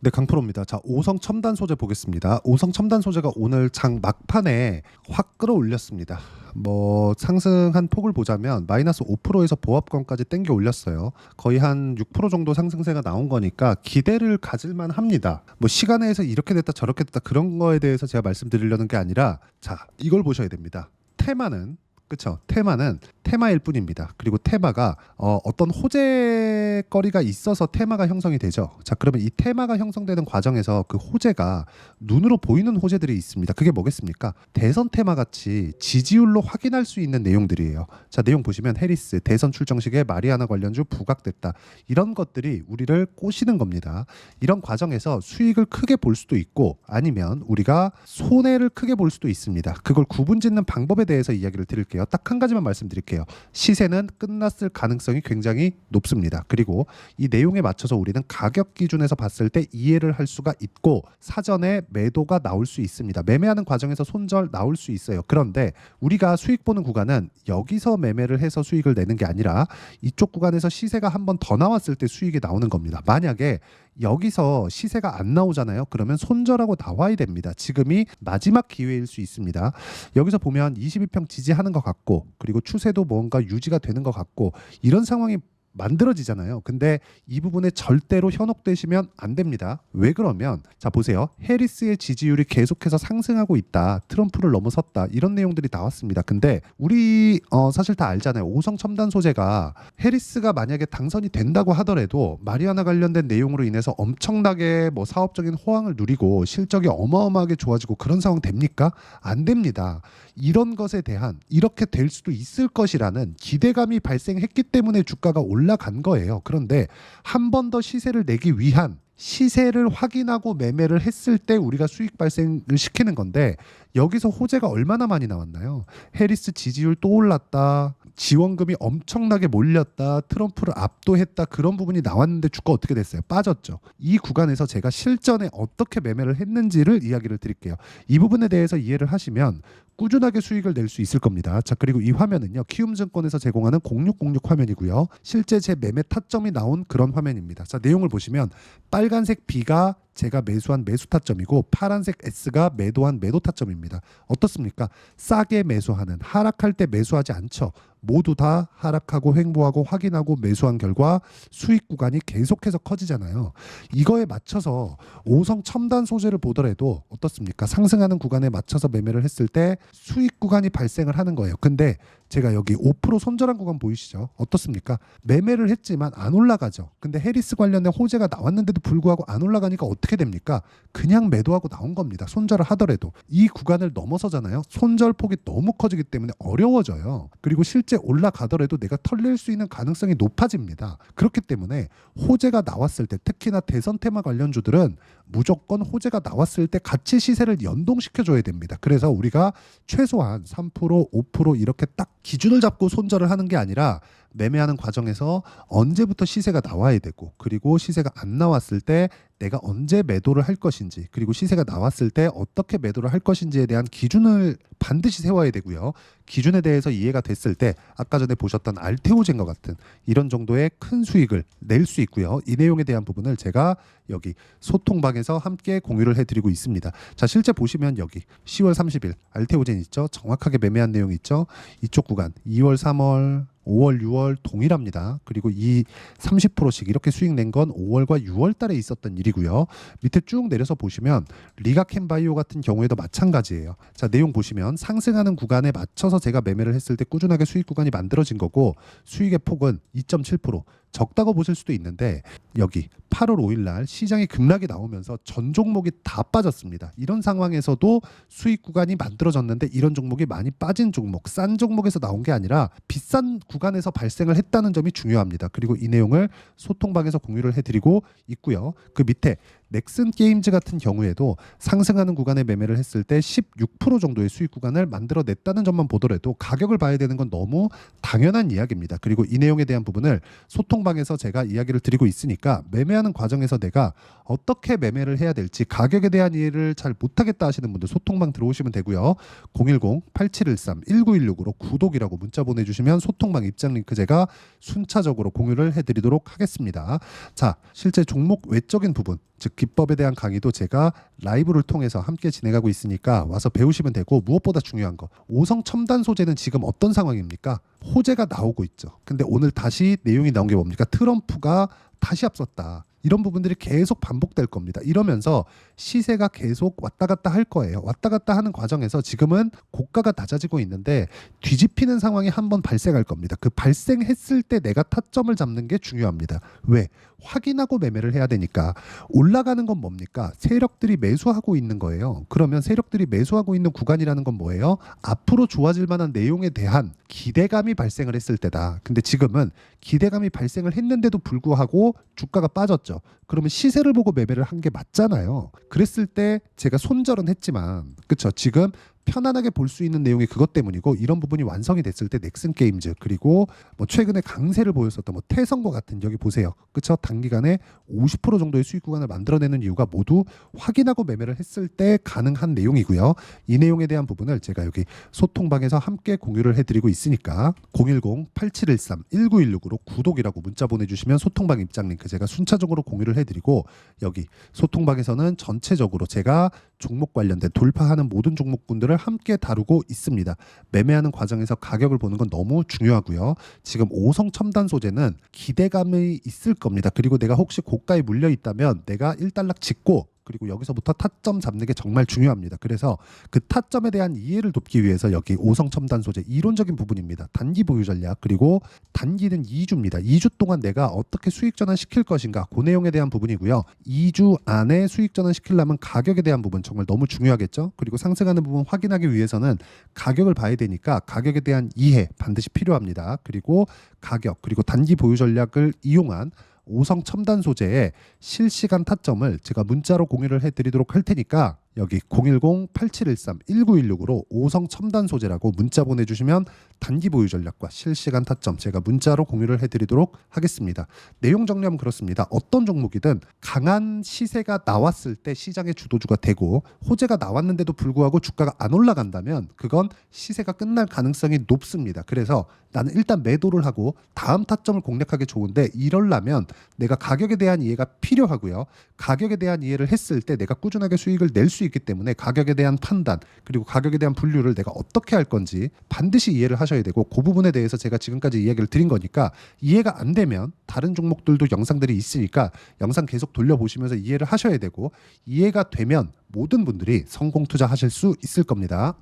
네, 강프로입니다. 자, 오성 첨단 소재 보겠습니다. 오성 첨단 소재가 오늘 장 막판에 확 끌어올렸습니다. 뭐 상승한 폭을 보자면 마이너스 5%에서 보합권까지 땡겨 올렸어요. 거의 한 6% 정도 상승세가 나온 거니까 기대를 가질만 합니다. 뭐 시간에서 이렇게 됐다 저렇게 됐다 그런 거에 대해서 제가 말씀드리려는 게 아니라, 자, 이걸 보셔야 됩니다. 테마는, 그쵸? 테마는 테마일 뿐입니다. 그리고 테마가 어떤 호재거리가 있어서 테마가 형성이 되죠. 자, 그러면 이 테마가 형성되는 과정에서 그 호재가 눈으로 보이는 호재들이 있습니다. 그게 뭐겠습니까? 대선 테마 같이 지지율로 확인할 수 있는 내용들이에요. 자, 내용 보시면 해리스 대선 출정식에 마리아나 관련주 부각됐다. 이런 것들이 우리를 꼬시는 겁니다. 이런 과정에서 수익을 크게 볼 수도 있고 아니면 우리가 손해를 크게 볼 수도 있습니다. 그걸 구분짓는 방법에 대해서 이야기를 드릴게요. 딱 한 가지만 말씀드릴게요. 시세는 끝났을 가능성이 굉장히 높습니다. 그리고 이 내용에 맞춰서 우리는 가격 기준에서 봤을 때 이해를 할 수가 있고 사전에 매도가 나올 수 있습니다. 매매하는 과정에서 손절 나올 수 있어요. 그런데 우리가 수익 보는 구간은 여기서 매매를 해서 수익을 내는 게 아니라 이쪽 구간에서 시세가 한 번 더 나왔을 때 수익이 나오는 겁니다. 만약에 여기서 시세가 안 나오잖아요. 그러면 손절하고 나와야 됩니다. 지금이 마지막 기회일 수 있습니다. 여기서 보면 22평 지지하는 것 같고 그리고 추세도 뭔가 유지가 되는 것 같고 이런 상황이 만들어지잖아요. 근데 이 부분에 절대로 현혹되시면 안 됩니다. 왜 그러면, 자 보세요. 해리스의 지지율이 계속해서 상승하고 있다. 트럼프를 넘어섰다. 이런 내용들이 나왔습니다. 근데 우리 사실 다 알잖아요. 오성 첨단 소재가 해리스가 만약에 당선이 된다고 하더라도 마리아나 관련된 내용으로 인해서 엄청나게 뭐 사업적인 호황을 누리고 실적이 어마어마하게 좋아지고 그런 상황 됩니까? 안 됩니다. 이런 것에 대한 이렇게 될 수도 있을 것이라는 기대감이 발생했기 때문에 주가가 올라간 거예요. 그런데 한 번 더 시세를 내기 위한 시세를 확인하고 매매를 했을 때 우리가 수익 발생을 시키는 건데 여기서 호재가 얼마나 많이 나왔나요? 해리스 지지율 또 올랐다. 지원금이 엄청나게 몰렸다. 트럼프를 압도했다. 그런 부분이 나왔는데 주가 어떻게 됐어요? 빠졌죠. 이 구간에서 제가 실전에 어떻게 매매를 했는지를 이야기를 드릴게요. 이 부분에 대해서 이해를 하시면 꾸준하게 수익을 낼 수 있을 겁니다. 자, 그리고 이 화면은요. 키움증권에서 제공하는 0606 화면이고요. 실제 제 매매 타점이 나온 그런 화면입니다. 자, 내용을 보시면 빨간색 B가 제가 매수한 매수 타점이고 파란색 S가 매도한 매도 타점입니다. 어떻습니까? 싸게 매수하는, 하락할 때 매수하지 않죠. 모두 다 하락하고 횡보하고 확인하고 매수한 결과 수익 구간이 계속해서 커지잖아요. 이거에 맞춰서 오성 첨단 소재를 보더라도 어떻습니까? 상승하는 구간에 맞춰서 매매를 했을 때 수익 구간이 발생을 하는 거예요. 근데 제가 여기 5% 손절한 구간 보이시죠? 어떻습니까? 매매를 했지만 안 올라가죠. 근데 해리스 관련된 호재가 나왔는데도 불구하고 안 올라가니까 어떻게 됩니까? 그냥 매도하고 나온 겁니다. 손절을 하더라도. 이 구간을 넘어서잖아요. 손절 폭이 너무 커지기 때문에 어려워져요. 그리고 실제 올라가더라도 내가 털릴 수 있는 가능성이 높아집니다. 그렇기 때문에 호재가 나왔을 때 특히나 대선 테마 관련주들은 무조건 호재가 나왔을 때 같이 시세를 연동시켜줘야 됩니다. 그래서 우리가 최소한 3%, 5% 이렇게 딱 기준을 잡고 손절을 하는 게 아니라 매매하는 과정에서 언제부터 시세가 나와야 되고 그리고 시세가 안 나왔을 때 내가 언제 매도를 할 것인지 그리고 시세가 나왔을 때 어떻게 매도를 할 것인지에 대한 기준을 반드시 세워야 되고요. 기준에 대해서 이해가 됐을 때 아까 전에 보셨던 알테오젠과 같은 이런 정도의 큰 수익을 낼 수 있고요. 이 내용에 대한 부분을 제가 여기 소통방에서 함께 공유를 해드리고 있습니다. 자, 실제 보시면 여기 10월 30일 알테오젠 있죠. 정확하게 매매한 내용 있죠. 이쪽 구간 2월 3월 5월, 6월 동일합니다. 그리고 이 30%씩 이렇게 수익 낸 건 5월과 6월 달에 있었던 일이고요. 밑에 쭉 내려서 보시면 리가켄바이오 같은 경우에도 마찬가지예요. 자, 내용 보시면 상승하는 구간에 맞춰서 제가 매매를 했을 때 꾸준하게 수익 구간이 만들어진 거고 수익의 폭은 2.7%. 적다고 보실 수도 있는데 여기 8월 5일 날 시장이 급락이 나오면서 전 종목이 다 빠졌습니다. 이런 상황에서도 수익 구간이 만들어졌는데 이런 종목이 많이 빠진 종목, 싼 종목에서 나온 게 아니라 비싼 구간에서 발생을 했다는 점이 중요합니다. 그리고 이 내용을 소통방에서 공유를 해드리고 있고요. 그 밑에 넥슨 게임즈 같은 경우에도 상승하는 구간에 매매를 했을 때 16% 정도의 수익 구간을 만들어냈다는 점만 보더라도 가격을 봐야 되는 건 너무 당연한 이야기입니다. 그리고 이 내용에 대한 부분을 소통방에서 제가 이야기를 드리고 있으니까 매매하는 과정에서 내가 어떻게 매매를 해야 될지 가격에 대한 이해를 잘 못하겠다 하시는 분들 소통방 들어오시면 되고요. 010-8713-1916으로 구독이라고 문자 보내주시면 소통방 입장 링크 제가 순차적으로 공유를 해드리도록 하겠습니다. 자, 실제 종목 외적인 부분 즉 기법에 대한 강의도 제가 라이브를 통해서 함께 진행하고 있으니까 와서 배우시면 되고, 무엇보다 중요한 거, 오성 첨단 소재는 지금 어떤 상황입니까? 호재가 나오고 있죠. 근데 오늘 다시 내용이 나온 게 뭡니까? 트럼프가 다시 앞섰다. 이런 부분들이 계속 반복될 겁니다. 이러면서 시세가 계속 왔다 갔다 할 거예요. 왔다 갔다 하는 과정에서 지금은 고가가 낮아지고 있는데 뒤집히는 상황이 한번 발생할 겁니다. 그 발생했을 때 내가 타점을 잡는 게 중요합니다. 왜? 확인하고 매매를 해야 되니까. 올라가는 건 뭡니까? 세력들이 매수하고 있는 거예요. 그러면 세력들이 매수하고 있는 구간이라는 건 뭐예요? 앞으로 좋아질 만한 내용에 대한 기대감이 발생을 했을 때다. 근데 지금은 기대감이 발생을 했는데도 불구하고 주가가 빠졌죠. 그러면 시세를 보고 매매를 한 게 맞잖아요. 그랬을 때 제가 손절은 했지만, 그쵸? 지금 편안하게 볼 수 있는 내용이 그것 때문이고, 이런 부분이 완성이 됐을 때 넥슨 게임즈, 그리고 뭐 최근에 강세를 보였었던 뭐 태성과 같은, 여기 보세요. 그쵸? 단기간에 50% 정도의 수익 구간을 만들어내는 이유가 모두 확인하고 매매를 했을 때 가능한 내용이고요. 이 내용에 대한 부분을 제가 여기 소통방에서 함께 공유를 해드리고 있으니까 010-8713-1916으로 구독이라고 문자 보내주시면 소통방 입장 링크 제가 순차적으로 공유를 해드리고, 여기 소통방에서는 전체적으로 제가 종목 관련된 돌파하는 모든 종목군들을 함께 다루고 있습니다. 매매하는 과정에서 가격을 보는 건 너무 중요하고요. 지금 오성 첨단 소재는 기대감이 있을 겁니다. 그리고 내가 혹시 고가에 물려 있다면 내가 일단락 짓고, 그리고 여기서부터 타점 잡는 게 정말 중요합니다. 그래서 그 타점에 대한 이해를 돕기 위해서 여기 오성 첨단 소재 이론적인 부분입니다. 단기 보유 전략, 그리고 단기는 2주입니다. 2주 동안 내가 어떻게 수익 전환 시킬 것인가, 그 내용에 대한 부분이고요. 2주 안에 수익 전환 시키려면 가격에 대한 부분 정말 너무 중요하겠죠. 그리고 상승하는 부분 확인하기 위해서는 가격을 봐야 되니까 가격에 대한 이해 반드시 필요합니다. 그리고 가격, 그리고 단기 보유 전략을 이용한 오성 첨단 소재의 실시간 타점을 제가 문자로 공유를 해드리도록 할 테니까 여기 010-8713-1916으로 오성 첨단 소재라고 문자 보내주시면 단기 보유 전략과 실시간 타점 제가 문자로 공유를 해드리도록 하겠습니다. 내용 정리하면 그렇습니다. 어떤 종목이든 강한 시세가 나왔을 때 시장의 주도주가 되고, 호재가 나왔는데도 불구하고 주가가 안 올라간다면 그건 시세가 끝날 가능성이 높습니다. 그래서 나는 일단 매도를 하고 다음 타점을 공략하기 좋은데, 이러려면 내가 가격에 대한 이해가 필요하고요. 가격에 대한 이해를 했을 때 내가 꾸준하게 수익을 낼 수 있기 때문에 가격에 대한 판단, 그리고 가격에 대한 분류를 내가 어떻게 할 건지 반드시 이해를 하셔야 되고, 그 부분에 대해서 제가 지금까지 이야기를 드린 거니까, 이해가 안 되면 다른 종목들도 영상들이 있으니까 영상 계속 돌려보시면서 이해를 하셔야 되고, 이해가 되면 모든 분들이 성공 투자하실 수 있을 겁니다.